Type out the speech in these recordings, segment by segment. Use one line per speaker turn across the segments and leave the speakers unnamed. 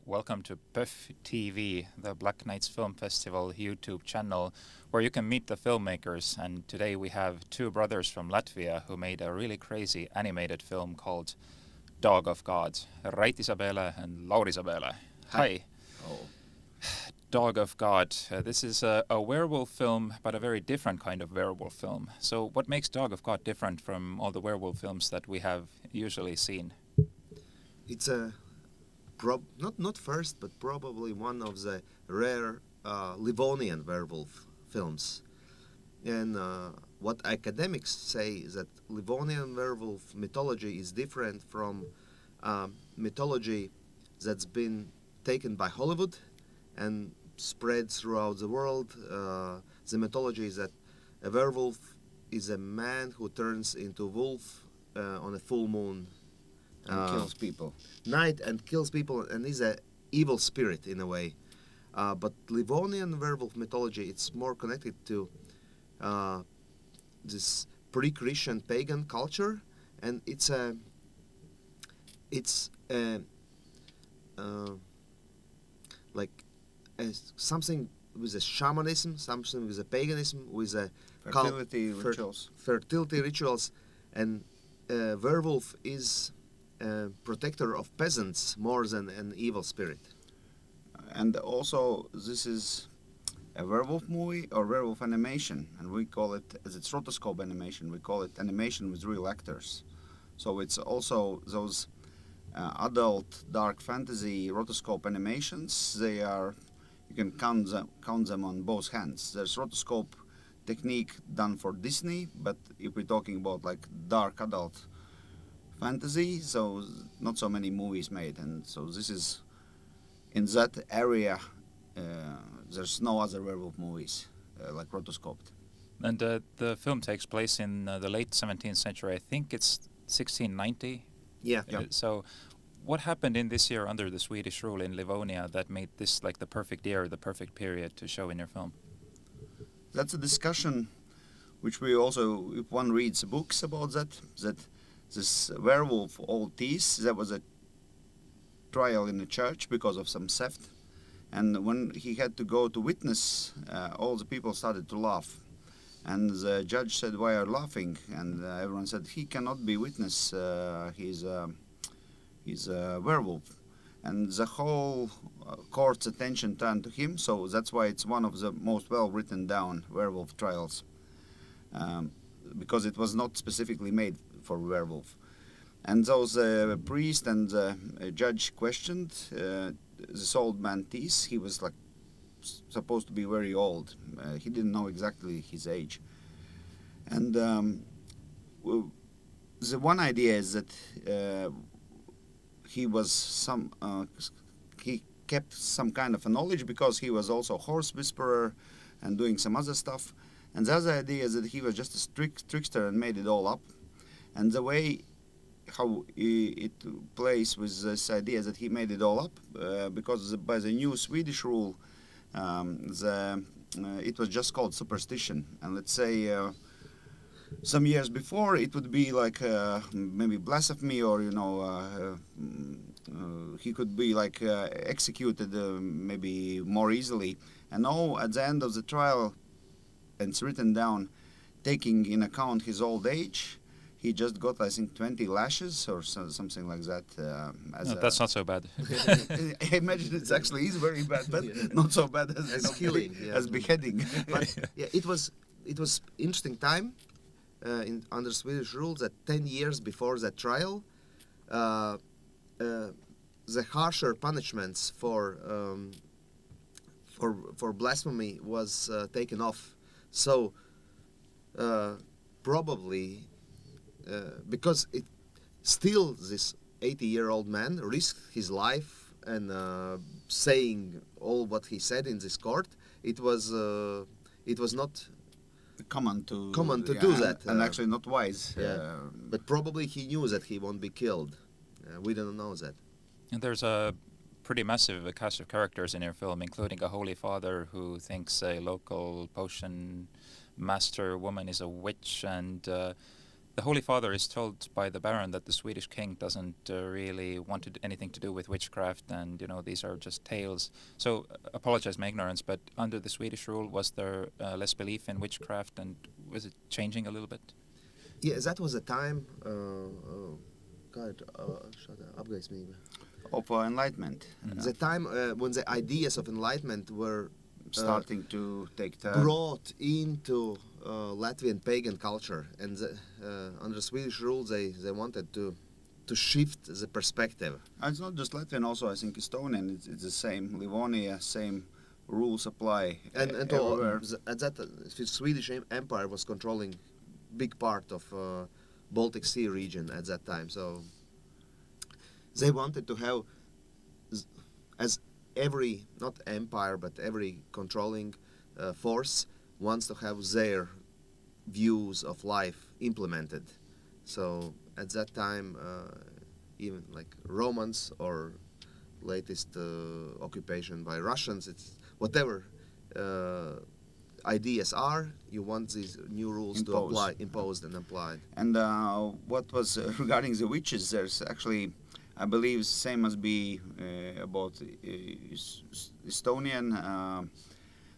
Welcome to PÖFF TV, the Black Nights Film Festival YouTube channel, where you can meet the filmmakers. And today we have two brothers from Latvia who made a really crazy animated film called Dog of God, Raitis Abele and Lauris Abele. Hi.
Oh.
Dog of God. This is a werewolf film, but a very different kind of werewolf film. So what makes Dog of God different from all the werewolf films that we have usually seen?
It's a not first, but probably one of the rare Livonian werewolf films. And what academics say is that Livonian werewolf mythology is different from mythology that's been taken by Hollywood and spread throughout the world. The mythology is that a werewolf is a man who turns into wolf on a full moon.
And kills people.
Night and kills people and is a evil spirit in a way. But Livonian werewolf mythology, it's more connected to this pre-Christian pagan culture, and it's something with a shamanism, something with a paganism, with a
fertility rituals.
Fertility rituals, and werewolf is protector of peasants more than an evil spirit.
And also, this is a werewolf movie or werewolf animation, and we call it, as it's rotoscope animation, we call it animation with real actors. So it's also those adult dark fantasy rotoscope animations. They are, you can count them on both hands. There's rotoscope technique done for Disney, but if we're talking about like dark adult fantasy, so not so many movies made, and so this is in that area. There's no other werewolf movies like rotoscoped.
And the film takes place in the late 17th century. I think it's 1690.
Yeah.
So what happened in this year under the Swedish rule in Livonia that made this like the perfect year, the perfect period to show in your film?
That's a discussion which we also, if one reads books about that this werewolf old Thies, there was a trial in the church because of some theft, and when he had to go to witness, all the people started to laugh, and the judge said, "Why are you laughing?" And everyone said, "He cannot be witness, he's a werewolf." And the whole court's attention turned to him, so that's why it's one of the most well written down werewolf trials, because it was not specifically made for werewolf. And those priest and judge questioned this old man Thies. He was like supposed to be very old. He didn't know exactly his age. And the one idea is that he kept some kind of a knowledge because he was also a horse whisperer and doing some other stuff. And the other idea is that he was just a trickster and made it all up. And the way how it plays with this idea is that he made it all up because by the new Swedish rule, it was just called superstition. And let's say some years before, it would be like maybe blasphemy, or he could be like executed maybe more easily. And now at the end of the trial, and it's written down, taking in account his old age, he just got, I think, 20 lashes or something like that.
That's not so bad.
I imagine it actually is very bad, but not so bad as killing, as beheading.
But yeah, it was interesting time under Swedish rules that 10 years before that trial, the harsher punishments for blasphemy was taken off. So probably. Because it still this 80-year-old man risked his life and saying all what he said in this court. It was not
common to
do that,
and actually not wise.
But probably he knew that he won't be killed. We don't know that.
And there's a pretty massive cast of characters in your film, including a holy father who thinks a local potion master woman is a witch, and The Holy Father is told by the Baron that the Swedish king doesn't really want anything to do with witchcraft, and these are just tales. So apologize my ignorance, but under the Swedish rule, was there less belief in witchcraft, and was it changing a little bit?
Yeah, that was a time.
Of enlightenment.
The time when the ideas of enlightenment were
Starting to take turn.
brought into Latvian pagan culture, and under Swedish rule they wanted to shift the perspective.
It's not just Latvian, also I think Estonian. It's the same. Livonia, same rules apply.
And
everywhere.
at that the Swedish Empire was controlling big part of Baltic Sea region at that time. So they wanted to have, as every, not empire, but every controlling force wants to have their views of life implemented. So at that time, even like Romans or latest occupation by Russians, it's whatever ideas are, you want these new rules to apply, imposed and applied.
And what was regarding the witches, there's actually, I believe, same must be about Estonian,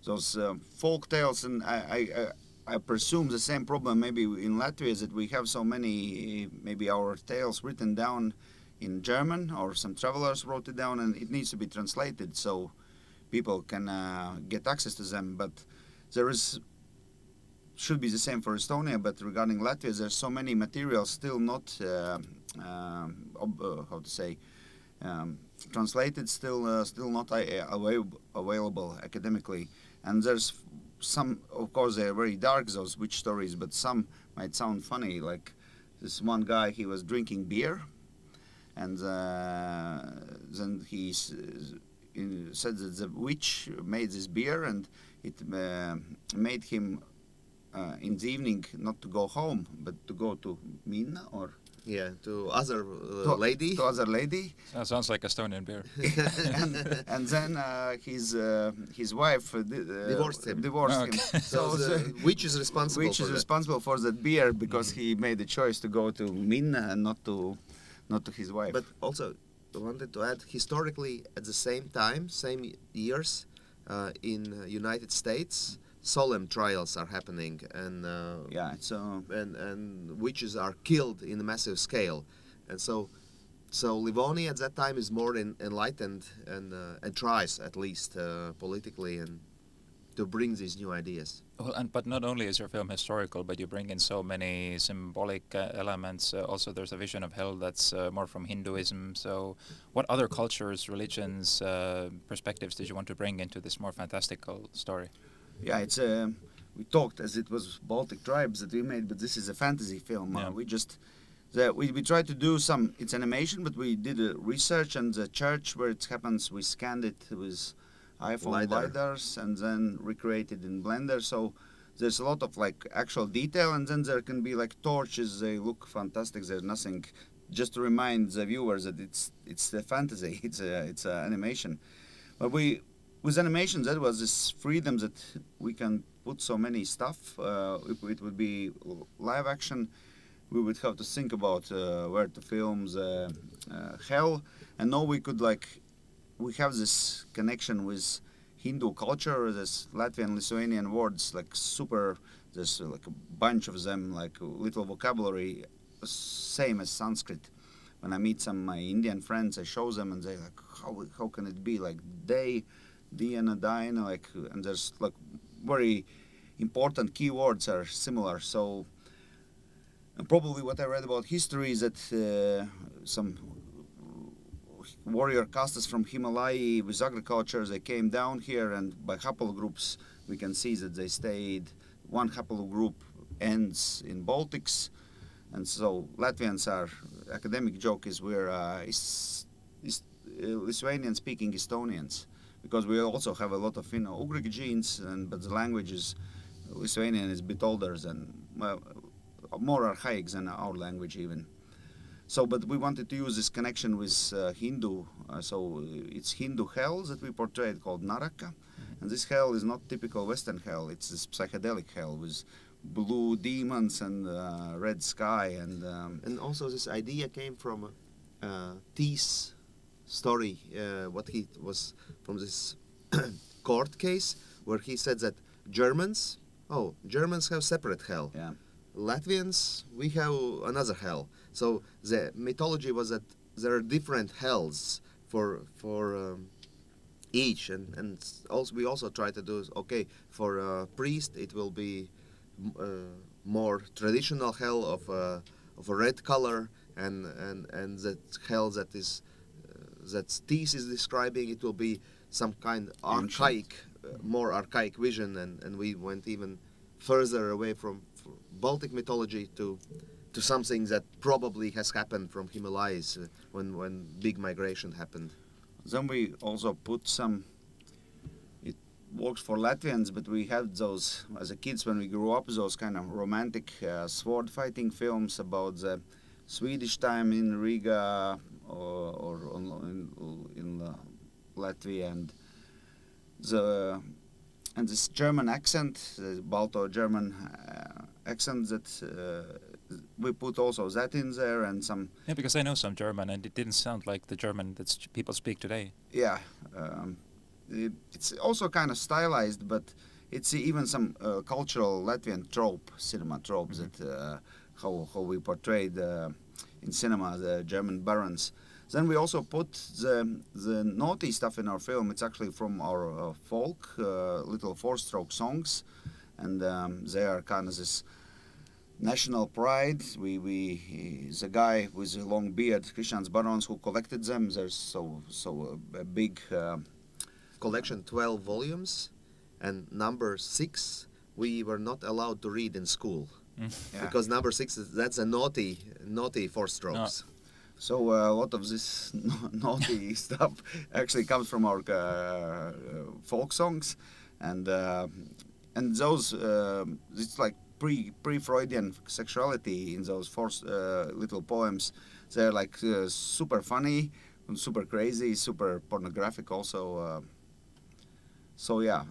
those folk tales, and I presume the same problem maybe in Latvia is that we have so many, maybe our tales written down in German, or some travelers wrote it down, and it needs to be translated so people can get access to them. But there should be the same for Estonia, but regarding Latvia, there's so many materials still not translated, still not available academically. And there's some, of course, they're very dark, those witch stories, but some might sound funny. Like this one guy, he was drinking beer, and then he said that the witch made this beer, and it made him in the evening not to go home, but to go to Minna, or
to other lady.
To other lady.
Sounds like Estonian beer.
and then his wife
divorced him.
So
the witch is responsible.
Which is responsible for that beer, because he made the choice to go to Minna and not to his wife.
But also, I wanted to add, historically, at the same time, same years, in United States, solemn trials are happening, and and witches are killed in a massive scale, and so Livonia at that time is more enlightened and tries at least politically and to bring these new ideas.
Well, but not only is your film historical, but you bring in so many symbolic elements. Also, there's a vision of hell that's more from Hinduism. So, what other cultures, religions, perspectives did you want to bring into this more fantastical story?
Yeah, it's we talked as it was Baltic tribes that we made, but this is a fantasy film.
Yeah.
We tried to do it's animation, but we did a research, and the church where it happens, we scanned it with iPhone lidars and then recreated in Blender. So there's a lot of like actual detail, and then there can be like torches. They look fantastic. There's nothing, just to remind the viewers that it's a fantasy. It's a animation, but with animation, that was this freedom that we can put so many stuff. If it would be live action, we would have to think about where to film the hell. And now we have this connection with Hindu culture, this Latvian, Lithuanian words, like super, there's like a bunch of them, like little vocabulary, same as Sanskrit. When I meet some my Indian friends, I show them, and they're like, how can it be like Diana, like, and there's like very important keywords are similar. So, and probably what I read about history is that some warrior castes from Himalaya with agriculture, they came down here, and by Hapal groups we can see that they stayed. One Hapal group ends in Baltics, and so Latvians are, academic joke is we're Lithuanian speaking Estonians, because we also have a lot of Ugric genes, but the language is Lithuanian is a bit older than, more archaic than our language even. So, but we wanted to use this connection with Hindu, so it's Hindu hell that we portrayed called Naraka, and this hell is not typical Western hell, it's this psychedelic hell with blue demons and red sky
And also this idea came from T's story, what he was from this court case where he said that Germans have separate hell.
yeah.
Latvians, we have another hell. So the mythology was that there are different hells for each, and also we also try to do for a priest it will be more traditional hell of a red color, and that hell that is that Thies is describing, it will be some kind archaic, more archaic vision, and we went even further away from Baltic mythology to something that probably has happened from Himalayas when big migration happened.
Then we also put some, it works for Latvians, but we had those, as a kids when we grew up, those kind of romantic sword fighting films about the Swedish time in Riga or in Latvia, and this German accent, the Balto-German accent, that we put also that in there, and some...
Yeah, because I know some German, and it didn't sound like the German that people speak today.
Yeah, it's also kind of stylized, but it's even some cultural Latvian cinema tropes, that how we portrayed in cinema the German barons. Then we also put the naughty stuff in our film. It's actually from our folk, little four-stroke songs, and they are kind of this national pride. The guy with a long beard, Christian's Barons, who collected them. There's so a big
collection, 12 volumes, and number 6 we were not allowed to read in school.
Yeah.
Because number 6 that's a naughty four strokes.
No.
So a lot of this naughty stuff actually comes from our folk songs, and those it's like pre-Freudian sexuality in those four little poems. They're like super funny and super crazy, super pornographic also. So yeah,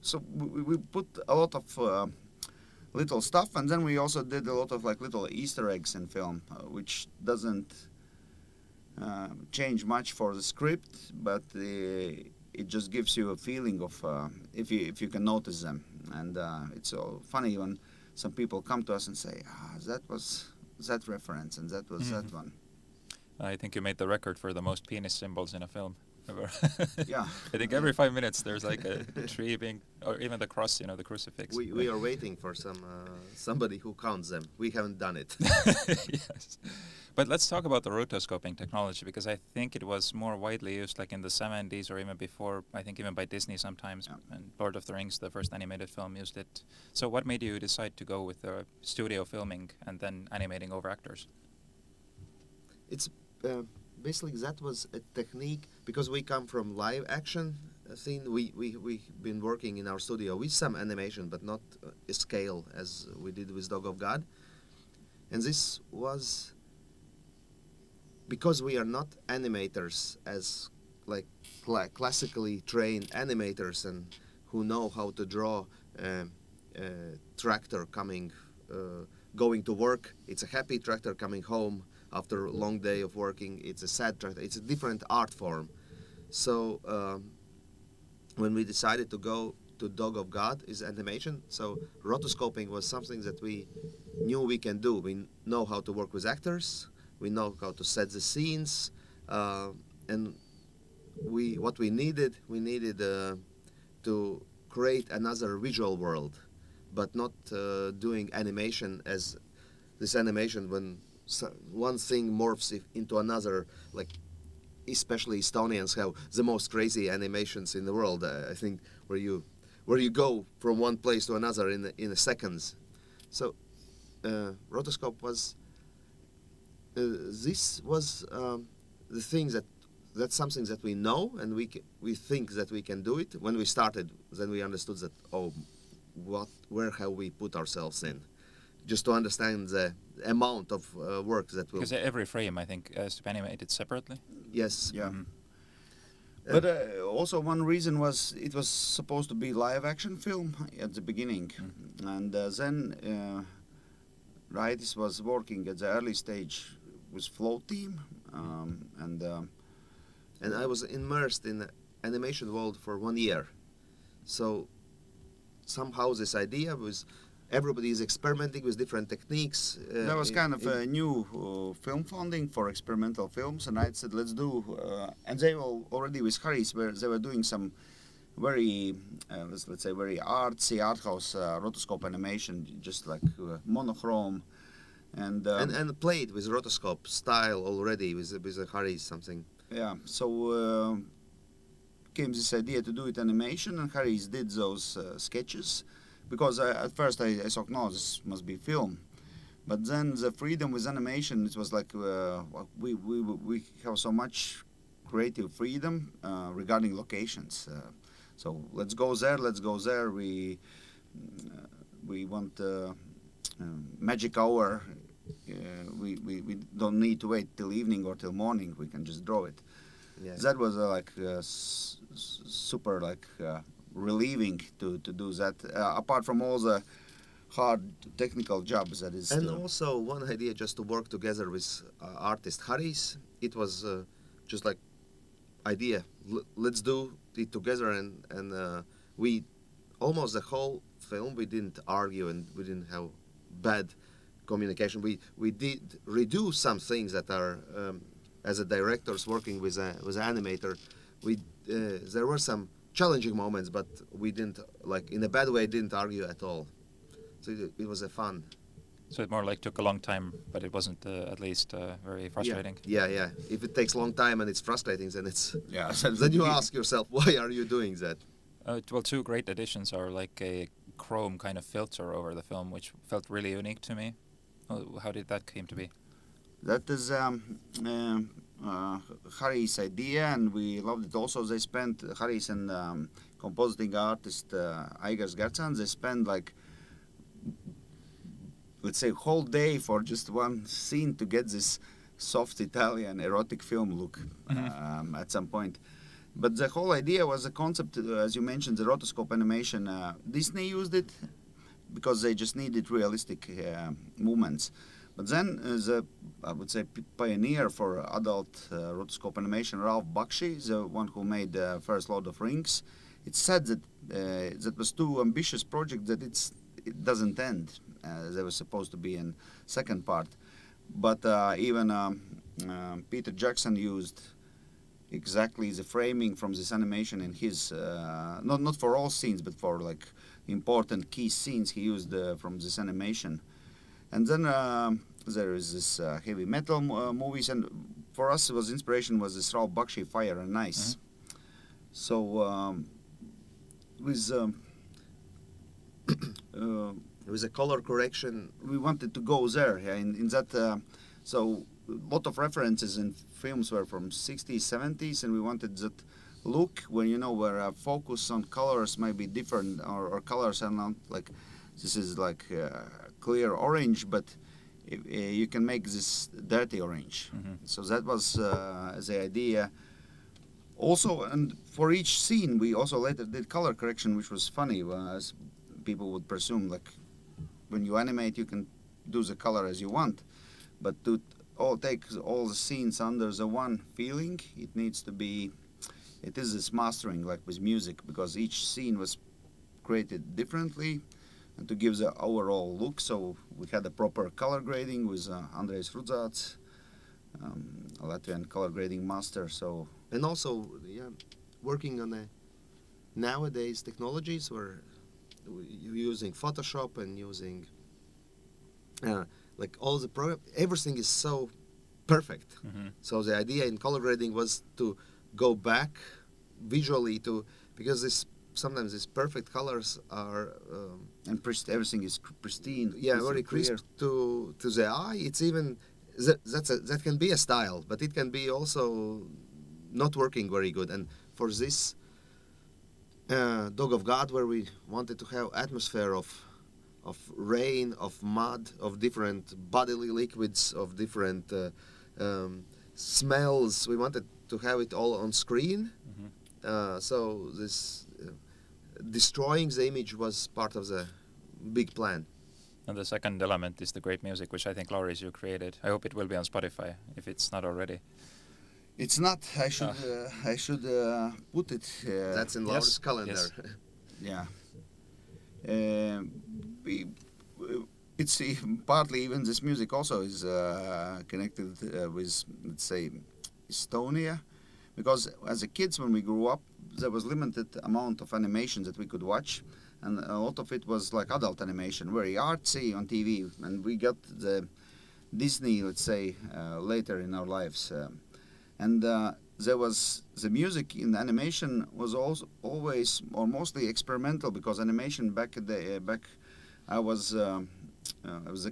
so we put a lot of little stuff, and then we also did a lot of like little Easter eggs in film, which doesn't change much for the script, but it just gives you a feeling of if you can notice them, and it's so funny when some people come to us and say, that was that reference and that was that one.
I think you made the record for the most penis symbols in a film ever.
Yeah.
I think every 5 minutes there's like a tree being, or even the cross, the crucifix.
We are waiting for somebody who counts them. We haven't done it.
Yes. But let's talk about the rotoscoping technology, because I think it was more widely used like in the 70s or even before, I think even by Disney sometimes. Yeah. And Lord of the Rings, the first animated film, used it. So what made you decide to go with studio filming and then animating over actors?
It's basically that was a technique, because we come from live action scene. We've been working in our studio with some animation, but not a scale as we did with Dog of God. And this was because we are not animators as like classically trained animators and who know how to draw a tractor going to work. It's a happy tractor coming home after a long day of working. It's a sad tractor. It's a different art form. So when we decided to go to Dog of God is animation, so rotoscoping was something that we knew we can do. We know how to work with actors. We know how to set the scenes, and what we needed to create another visual world, but not doing animation as this animation when one thing morphs into another, like especially Estonians have the most crazy animations in the world. I think where you go from one place to another in a seconds. So rotoscope was this was the thing that's something that we know, and we think that we can do it. When we started, then we understood that where have we put ourselves in, just to understand the amount of work that will.
Because every frame, I think, has to be animated separately.
Yes.
Yeah. But also one reason was it was supposed to be live action film at the beginning, and then Raitis was working at the early stage with Flow team, and
I was immersed in the animation world for 1 year. So somehow this idea was everybody is experimenting with different techniques.
There was kind of a new film funding for experimental films, and I said, let's do. And they were already with Harris, where they were doing some very, let's say, very artsy art house rotoscope animation, just like monochrome, and
played with rotoscope style already with the Harris something.
Yeah, so came this idea to do it animation, and Harris did those sketches. Because at first I thought, no, this must be film. But then the freedom with animation, it was like we have so much creative freedom regarding locations. So let's go there, let's go there. We want magic hour. We don't need to wait till evening or till morning. We can just draw it. Yeah. That was super relieving to do that, apart from all the hard technical jobs that is.
And also one idea just to work together with artist Harris. It was just like idea. Let's do it together, and we almost the whole film we didn't argue and we didn't have bad communication. We did redo some things that are as a directors working with an animator. There were some challenging moments, but we didn't, like in a bad way, didn't argue at all. So it was a fun.
So it more like took a long time, but it wasn't at least very frustrating.
Yeah. If it takes a long time and it's frustrating, then it's
then
you ask yourself, why are you doing that?
Well, two great additions are like a chrome kind of filter over the film, which felt really unique to me. How did that came to be?
That is Harry's idea, and we loved it also. They spent, Harry's and compositing artist Aigars Gertsans, they spent like, let's say, whole day for just one scene to get this soft Italian erotic film look at some point. But the whole idea was a concept, as you mentioned, the rotoscope animation. Disney used it because they just needed realistic movements. But then I would say, pioneer for adult rotoscope animation, Ralf Bakshi, the one who made the first Lord of Rings, it said that that was too ambitious project that it doesn't end. There was supposed to be a second part. But even Peter Jackson used exactly the framing from this animation in his, not for all scenes, but for like important key scenes he used from this animation. And then there is this heavy metal movies, and for us it was inspiration was this Ralf Bakshi Fire and Ice. So with
a color correction,
we wanted to go there. Yeah, in that, so a lot of references in films were from 60s, 70s, and we wanted that look when where focus on colors might be different, or colors are not like this is like clear orange, but you can make this dirty orange. So that was the idea. Also, and for each scene, we also later did color correction, which was funny, as people would presume, like when you animate, you can do the color as you want, but to take all the scenes under the one feeling, it needs to be. It is this mastering, like with music, because each scene was created differently, and to give the overall look. So we had a proper color grading with Andrejs Rudzats, a Latvian color grading master. So
and also working on nowadays technologies where you're using Photoshop and using like all the program, everything is so perfect. So the idea in color grading was to go back visually to, because sometimes these perfect colors are
and everything is pristine.
Yeah, very crisp to the eye. It's even that can be a style, but it can be also not working very good. And for this Dog of God, where we wanted to have atmosphere of rain, of mud, of different bodily liquids, of different smells, we wanted to have it all on screen. So this destroying the image was part of the big plan.
And the second element is the great music, which I think, Lauris, you created. I hope it will be on Spotify, if it's not already.
It's not. I should put it.
That's in Lauris' calendar.
Yes.
Yeah. It's partly even this music also is connected with, let's say, Estonia, because as a kids when we grew up there was limited amount of animation that we could watch, and a lot of it was like adult animation, very artsy on TV, and we got the Disney, let's say, later in our lives, and there was the music in the animation was also always or mostly experimental, because animation back I was a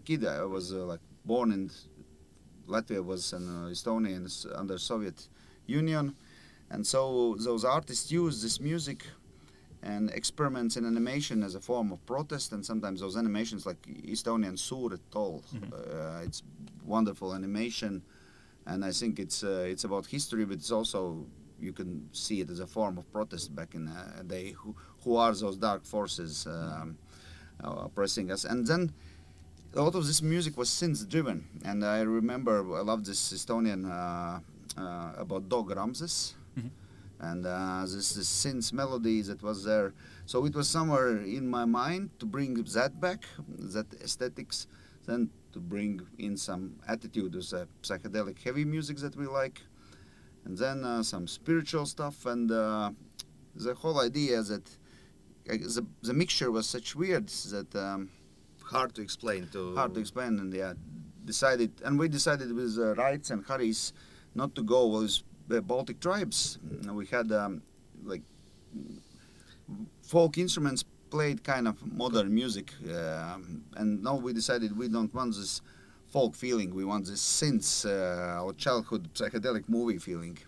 kid. I was like born in Latvia, was in Estonia under Soviet Union, and so those artists use this music and experiments in animation as a form of protest, and sometimes those animations like Estonian Suuret Toll, it's wonderful animation, and I think it's about history, but it's also, you can see it as a form of protest back in the day, who are those dark forces oppressing us. And then a lot of this music was synth driven, and I remember I love this Estonian about dog Ramses, and this synth melody that was there. So it was somewhere in my mind to bring that back, that aesthetics, then to bring in some attitude with psychedelic heavy music that we like, and then some spiritual stuff, and the whole idea that the mixture was such weird that
Hard to explain.
And we decided with Raitis and Raitis not to go with the Baltic tribes. We had like folk instruments played kind of modern music, and now we decided we don't want this folk feeling, we want this synths, our childhood psychedelic movie feeling.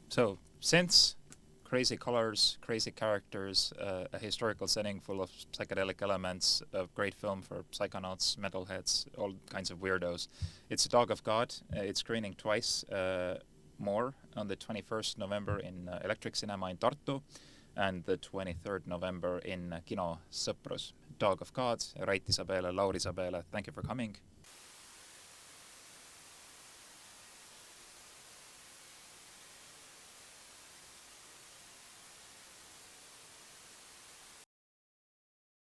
So, synths, crazy colors, crazy characters, a historical setting full of psychedelic elements, a great film for psychonauts, metalheads, all kinds of weirdos. It's Dog of God. It's screening twice more, on the 21st November in Electric Cinema in Tartu, and the 23rd November in Kino Sõprus. Dog of God, Raitis Abele, Lauris Abele, thank you for coming.